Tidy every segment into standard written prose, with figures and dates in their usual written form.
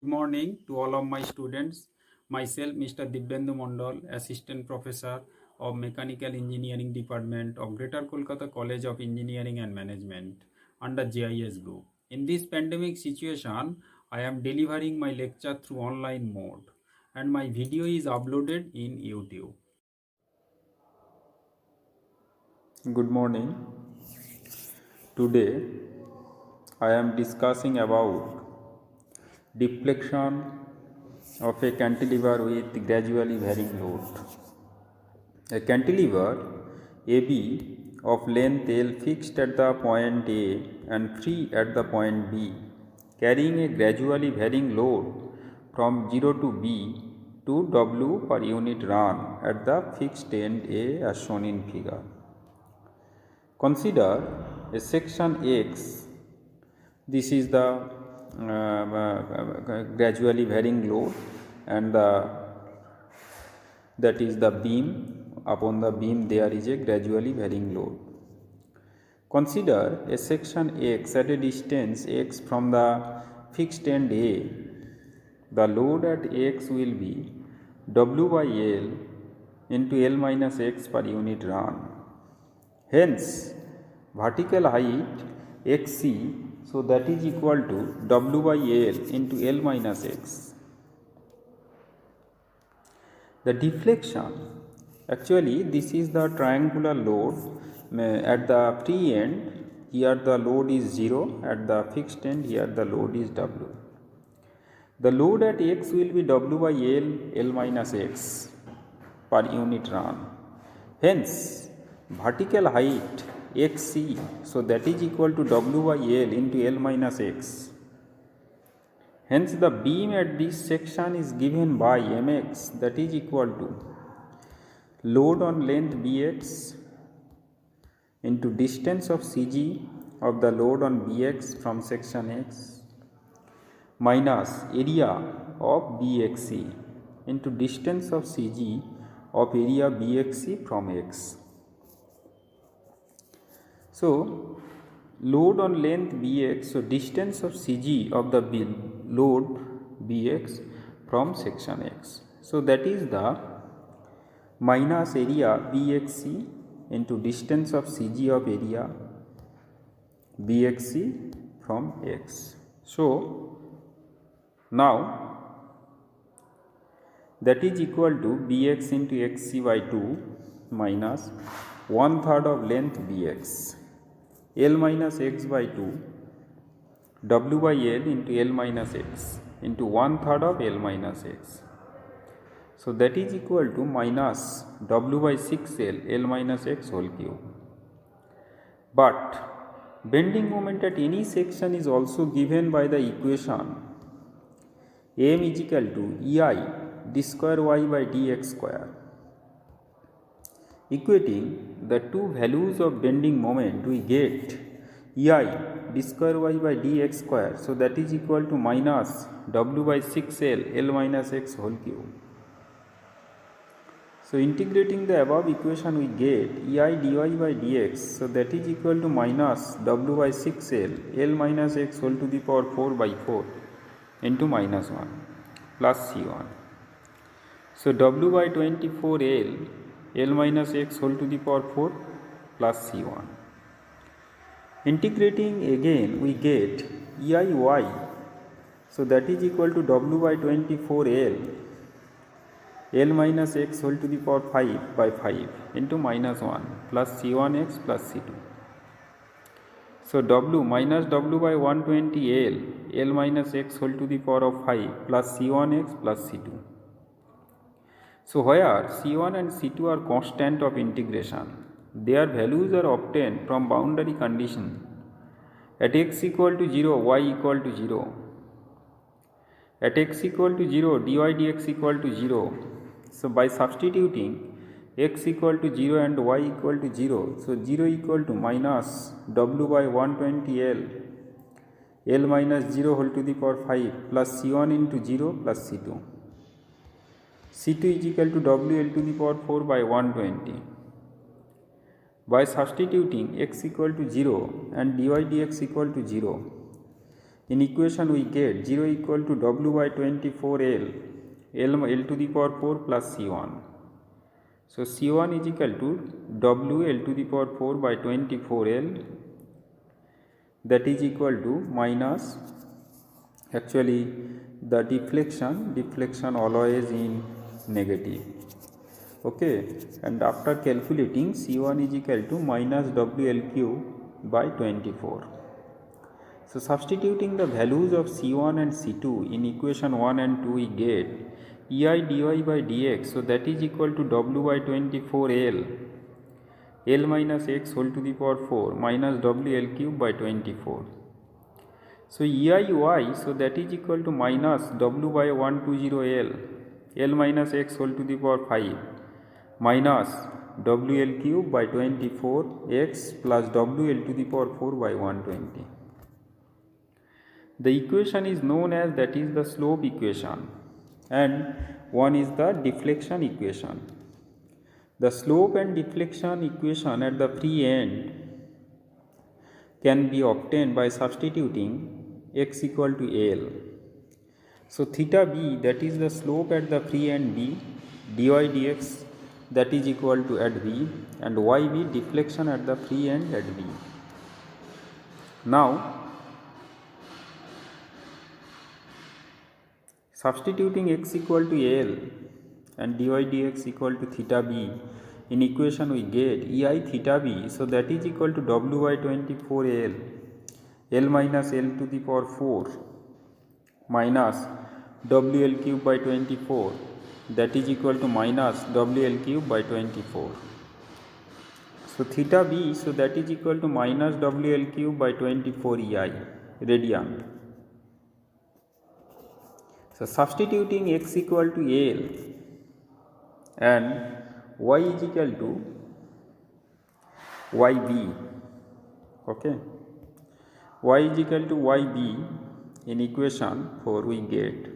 Good morning to all of my students. Myself, Mr. Dibyendu Mondal, Assistant Professor of Mechanical Engineering Department of Greater Kolkata College of Engineering and Management under JIS Group. In this pandemic situation, I am delivering my lecture through online mode and my video is uploaded in YouTube. Good morning. Today I am discussing about deflection of a cantilever with gradually varying load. A cantilever AB of length L fixed at the point A and free at the point B, carrying a gradually varying load from 0 to B to W per unit run at the fixed end A as shown in figure. Consider a section X. This is the gradually varying load and that is the beam. Upon the beam there is a gradually varying load. Consider a section X at a distance x from the fixed end A. The load at X will be W by L into L minus X per unit run. Hence, vertical height xc, so that is equal to W by L into L minus X. The deflection, actually this is the triangular load at the free end. Here the load is 0, at the fixed end here the load is W. The load at X will be W by L minus X per unit run. Hence, vertical height xc, so that is equal to W by L into L minus X. Hence, the beam at this section is given by mx, that is equal to load on length bx into distance of cg of the load on bx from section x minus area of bxc into distance of cg of area bxc from x. So, load on length bx, so distance of cg of the load bx from section x. So, that is the minus area bxc into distance of cg of area bxc from x. So, now that is equal to bx into xc by 2 minus 1/3 of length bx, L minus x by 2, W by L into L minus x into 1/3 of L minus x. So, that is equal to minus W by 6L L minus x whole cube. But bending moment at any section is also given by the equation M is equal to EI d square y by dx square. Equating the two values of bending moment, we get EI d square y by dx square. So, that is equal to minus W by 6L L minus x whole cube. So, integrating the above equation, we get EI dy by dx. So, that is equal to minus W by 6L L minus x whole to the power 4 by 4 into minus 1 plus C1. So, W by 24L L minus x whole to the power 4 plus C1. Integrating again, we get EIY. So, that is equal to W by 24L L minus x whole to the power 5 by 5 into minus 1 plus C1x plus C2. So, W minus W by 120L L minus x whole to the power of 5 plus C1x plus C2. So, where C1 and C2 are constant of integration, their values are obtained from boundary condition at x equal to 0, y equal to 0. At x equal to 0, dy dx equal to 0. So, by substituting x equal to 0 and y equal to 0, so 0 equal to minus W by 120L L minus 0 whole to the power 5 plus C1 into 0 plus C2. C2 is equal to WL to the power 4 by 120. By substituting x equal to 0 and dy dx equal to 0, In equation we get 0 equal to W by 24L, L to the power 4 plus C1. So C1 is equal to W L to the power 4 by 24L, that is equal to minus, actually the deflection always in negative. Okay, and after calculating C1 is equal to minus WL by 24. So substituting the values of C1 and C2 in equation 1 and 2 we get EI dy by dx, so that is equal to W by 24L, L minus x whole to the power 4 minus WL by 24. So EIY, so that is equal to minus W by 120L, L minus x whole to the power 5 minus WL by 24 x plus WL to the power 4 by 120. The equation is known as, that is the slope equation, and one is the deflection equation. The slope and deflection equation at the free end can be obtained by substituting x equal to L. So theta b, that is the slope at the free end b, dy dx, that is equal to at b, and yb, deflection at the free end at b. Now substituting x equal to L and dy dx equal to theta b in equation we get EI theta b, so that is equal to W by 24L, L minus L to the power 4 minus WL cube by 24, that is equal to minus WL cube by 24. So theta b, so that is equal to minus WL cube by 24 EI radian. So substituting x equal to L and y is equal to yb, okay, y is equal to yb in equation 4 we get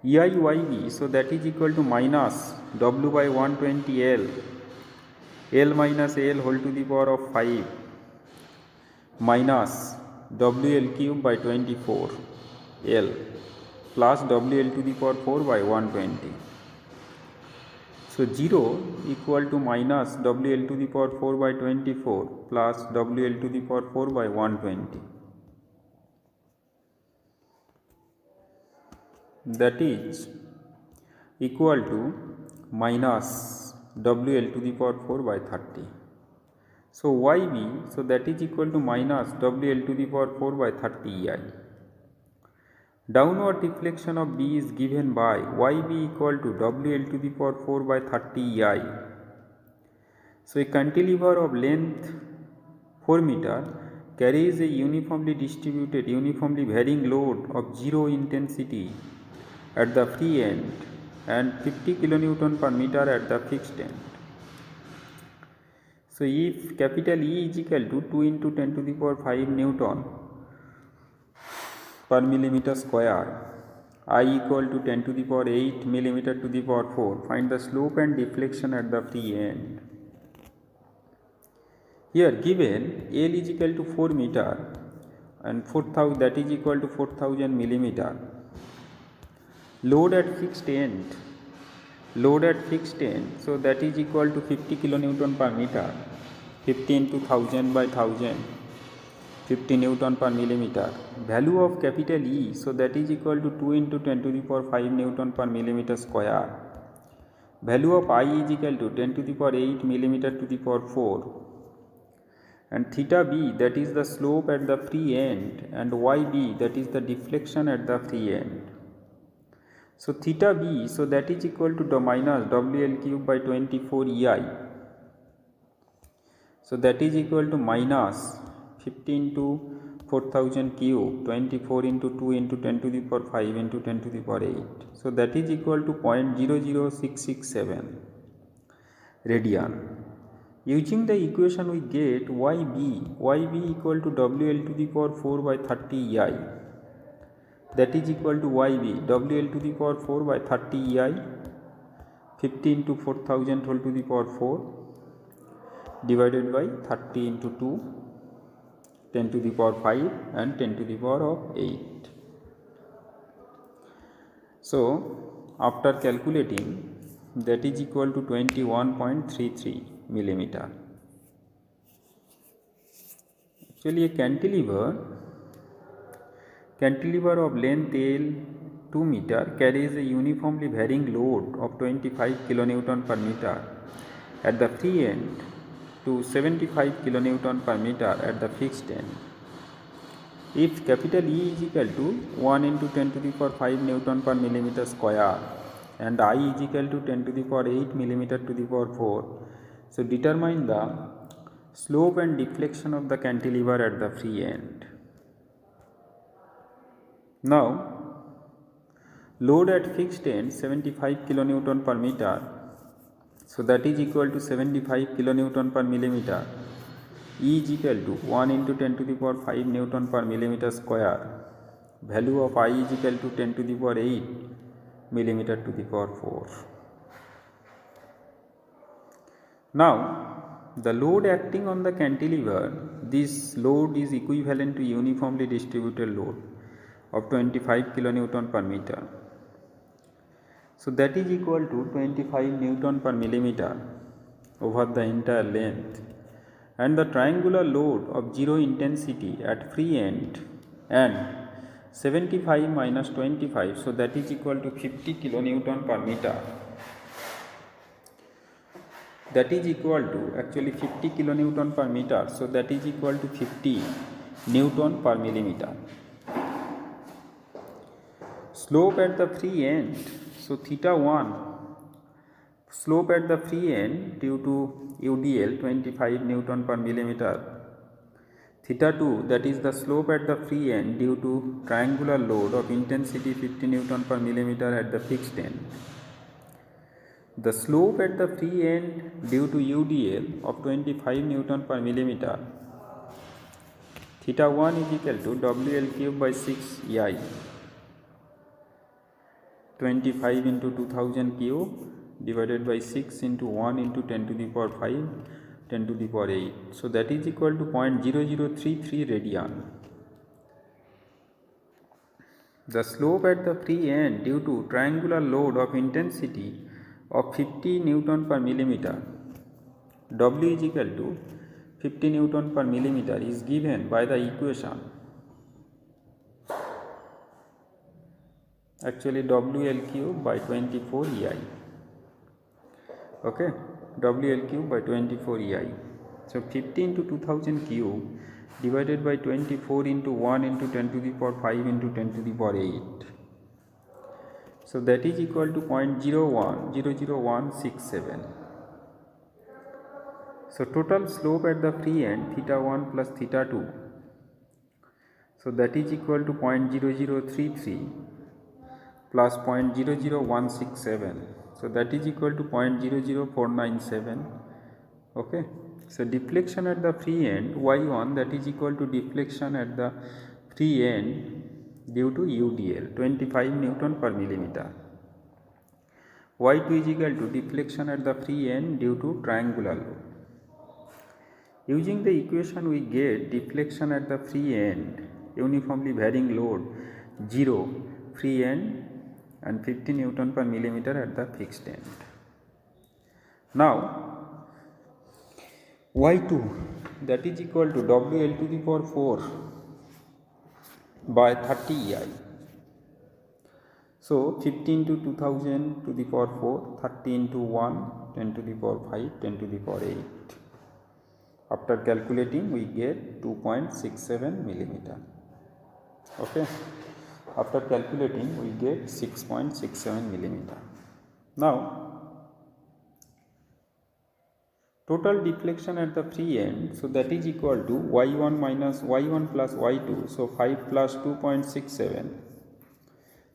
EI yb, so that is equal to minus W by 120L, L minus L whole to the power of 5 minus WL cube by 24 L plus WL to the power 4 by 120. So 0 equal to minus WL to the power 4 by 24 plus WL to the power 4 by 120. That is equal to minus WL to the power 4 by 30. So YB, so that is equal to minus WL to the power 4 by 30 EI. Downward deflection of B is given by YB equal to WL to the power 4 by 30 EI. So a cantilever of length 4 meter carries a uniformly distributed, uniformly varying load of 0 intensity at the free end and 50 kN per meter at the fixed end. So if capital E is equal to 2 into 10 to the power 5 Newton per millimeter square, I equal to 10 to the power 8 millimeter to the power 4, find the slope and deflection at the free end. Here given L is equal to 4 meter and 4000, that is equal to 4000 millimeter. Load at fixed end, so that is equal to 50 kilonewton per meter, 50 into 1000 by 1000, 50 Newton per millimeter. Value of capital E, so that is equal to 2 into 10 to the power 5 Newton per millimeter square. Value of I is equal to 10 to the power 8 millimeter to the power 4. And theta B, that is the slope at the free end, and YB, that is the deflection at the free end. So theta B, so that is equal to the minus WL cube by 24 EI. So that is equal to minus 15 to 4000 cube, 24 into 2 into 10 to the power 5 into 10 to the power 8. So that is equal to 0.00667 radian. Using the equation we get YB equal to WL to the power 4 by 30 EI. That is equal to YB, WL to the power 4 by 30 EI, 50 into 4000 whole to the power 4 divided by 30 into 2 10 to the power 5 and 10 to the power of 8. So after calculating, that is equal to 21.33 millimeter. Actually a cantilever of length L 2 meter carries a uniformly varying load of 25 kilonewton per meter at the free end to 75 kilonewton per meter at the fixed end. If capital E is equal to 1 into 10 to the power 5 Newton per millimeter square and I is equal to 10 to the power 8 millimeter to the power 4, so determine the slope and deflection of the cantilever at the free end. Now load at fixed end 75 kilonewton per meter, so that is equal to 75 kilonewton per millimeter. E is equal to 1 into 10 to the power 5 Newton per millimeter square. Value of I is equal to 10 to the power 8 millimeter to the power 4. Now the load acting on the cantilever, this load is equivalent to uniformly distributed load of 25 kilonewton per meter. So that is equal to 25 Newton per millimeter over the entire length, and the triangular load of 0 intensity at free end and 75 minus 25, so that is equal to 50 kilonewton per meter. That is equal to actually 50 kilonewton per meter, so that is equal to 50 Newton per millimeter. Slope at the free end, so theta 1, slope at the free end due to UDL 25 Newton per millimeter. Theta 2, that is the slope at the free end due to triangular load of intensity 50 Newton per millimeter at the fixed end. The slope at the free end due to UDL of 25 Newton per millimeter. Theta 1 is equal to WL cube by 6 EI. 25 into 2000 cube divided by 6 into 1 into 10 to the power 5, 10 to the power 8. So that is equal to 0.0033 radian. The slope at the free end due to triangular load of intensity of 50 Newton per millimeter, W is equal to 50 Newton per millimeter, is given by the equation. Actually WL cube by 24 EI. Okay, WL cube by 24 EI. So 50 into 2000 cube divided by 24 into 1 into 10 to the power 5 into 10 to the power 8. So that is equal to 0.00167. So total slope at the free end theta 1 plus theta 2. So that is equal to 0.0033 plus 0.00167. So that is equal to 0.00497. Okay. So deflection at the free end y1, that is equal to deflection at the free end due to UDL 25 Newton per millimeter. y2 is equal to deflection at the free end due to triangular load. Using the equation we get deflection at the free end, uniformly varying load 0 free end and 50 Newton per millimeter at the fixed end. Now y2, that is equal to WL to the power 4 by 30 EI. So 50 into 2000 to the power 4, 30 into 1, 10 to the power 5, 10 to the power 8. After calculating we get 2.67 millimeter. Okay. After calculating we get 6.67 millimeter. Now total deflection at the free end, so that is equal to y1 minus y1 plus y2, so 5 plus 2.67,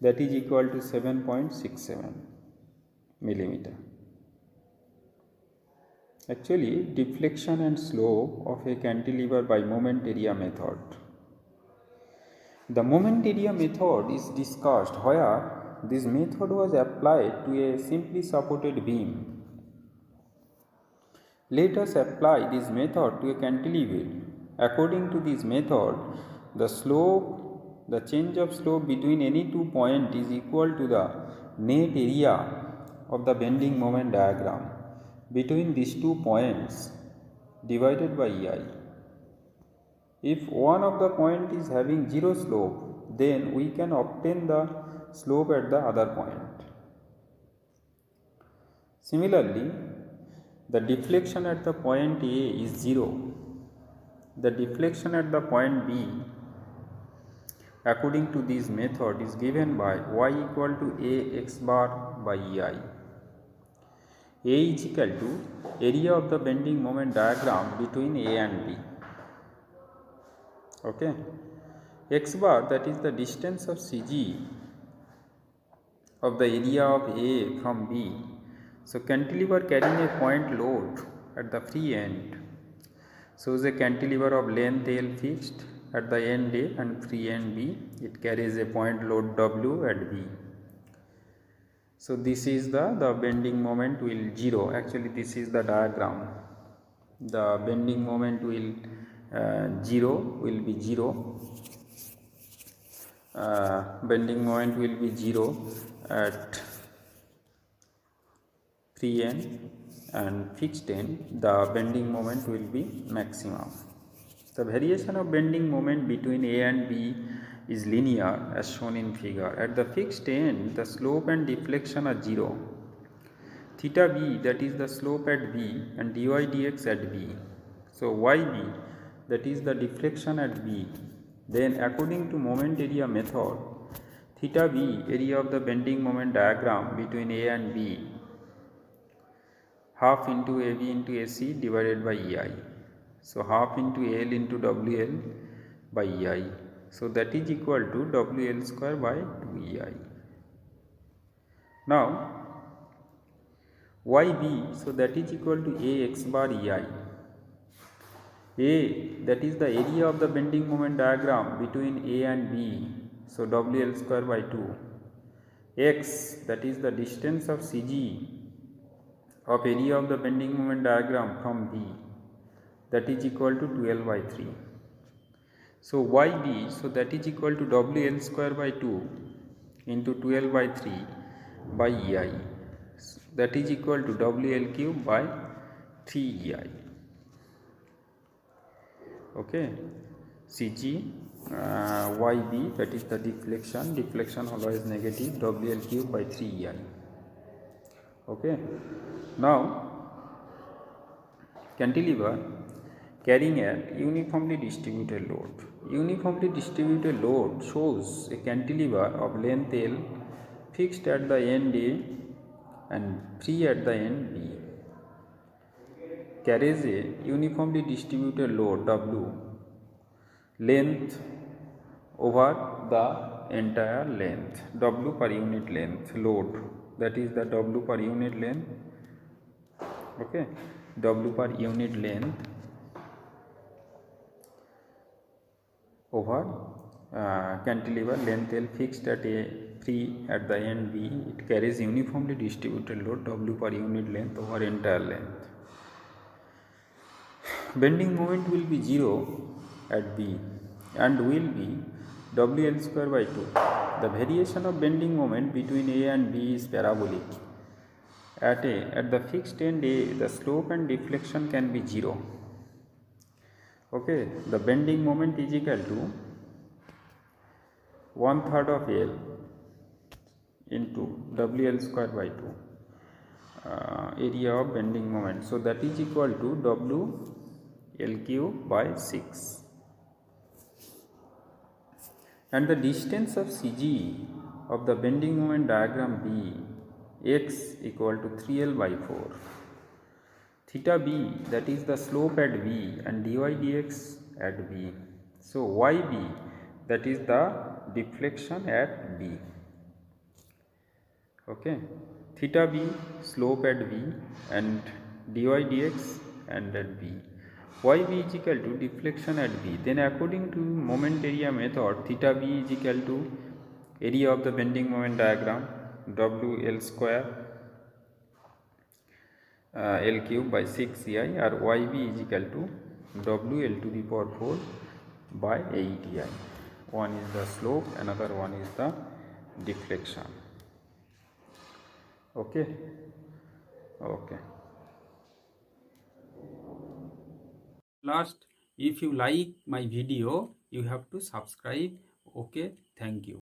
that is equal to 7.67 millimeter. Actually deflection and slope of a cantilever by moment area method. The moment area method is discussed where this method was applied to a simply supported beam. Let us apply this method to a cantilever According to this method, the change of slope between any two points is equal to the net area of the bending moment diagram between these 2 points divided by EI. If one of the point is having zero slope, then we can obtain the slope at the other point. Similarly, the deflection at the point A is 0. The deflection at the point B, according to this method, is given by y equal to a x bar by EI. A is equal to area of the bending moment diagram between A and B. Okay. X bar, that is the distance of CG of the area of A from B. So cantilever carrying a point load at the free end shows a cantilever of length L fixed at the end A and free end B. It carries a point load W at B. So this is the bending moment will 0. Actually this is the diagram. The bending moment will 0 will be 0. Bending moment will be 0 at free end, and fixed end the bending moment will be maximum. The variation of bending moment between A and B is linear as shown in figure. At the fixed end, the slope and deflection are 0. Theta B, that is the slope at B, and dy dx at B. So yb, that is the deflection at B. Then according to moment area method, theta B, area of the bending moment diagram between A and B, half into AB into AC divided by EI. So half into L into WL by EI. So that is equal to WL square by 2EI. Now YB, so that is equal to AX bar EI. A, that is the area of the bending moment diagram between A and B. So WL square by 2. X, that is the distance of CG of area of the bending moment diagram from B, that is equal to 12 by 3. So YB, so that is equal to WL square by 2 into 12 by 3 by EI, that is equal to WL cube by 3 EI. Okay, CG YB, that is the deflection always negative, WL cube by 3 EI. Okay, now cantilever carrying a uniformly distributed load. Uniformly distributed load shows a cantilever of length L fixed at the end A and free at the end B. Carries a uniformly distributed load W, length over the entire length, W per unit length load, that is the W per unit length. Okay, W per unit length over cantilever length L fixed at A, free at the end B. It carries uniformly distributed load W per unit length over entire length. Bending moment will be 0 at B and will be WL square by 2. The variation of bending moment between A and B is parabolic. At the fixed end A, the slope and deflection can be 0. Okay, the bending moment is equal to 1/3 of L into WL square by 2, area of bending moment. So that is equal to WL cube by 6. And the distance of CG of the bending moment diagram B, x equal to 3L by 4. Theta B, that is the slope at B, and dy dx at B. So YB, that is the deflection at B. Okay, theta B, slope at B, and dy dx and at B. YB is equal to deflection at B. Then according to moment area method, theta B is equal to area of the bending moment diagram WL square L cube by 6 EI, or YB is equal to WL to the power 4 by 80I. One is the slope, another one is the deflection. Okay. Last, if you like my video, you have to subscribe. Okay, thank you.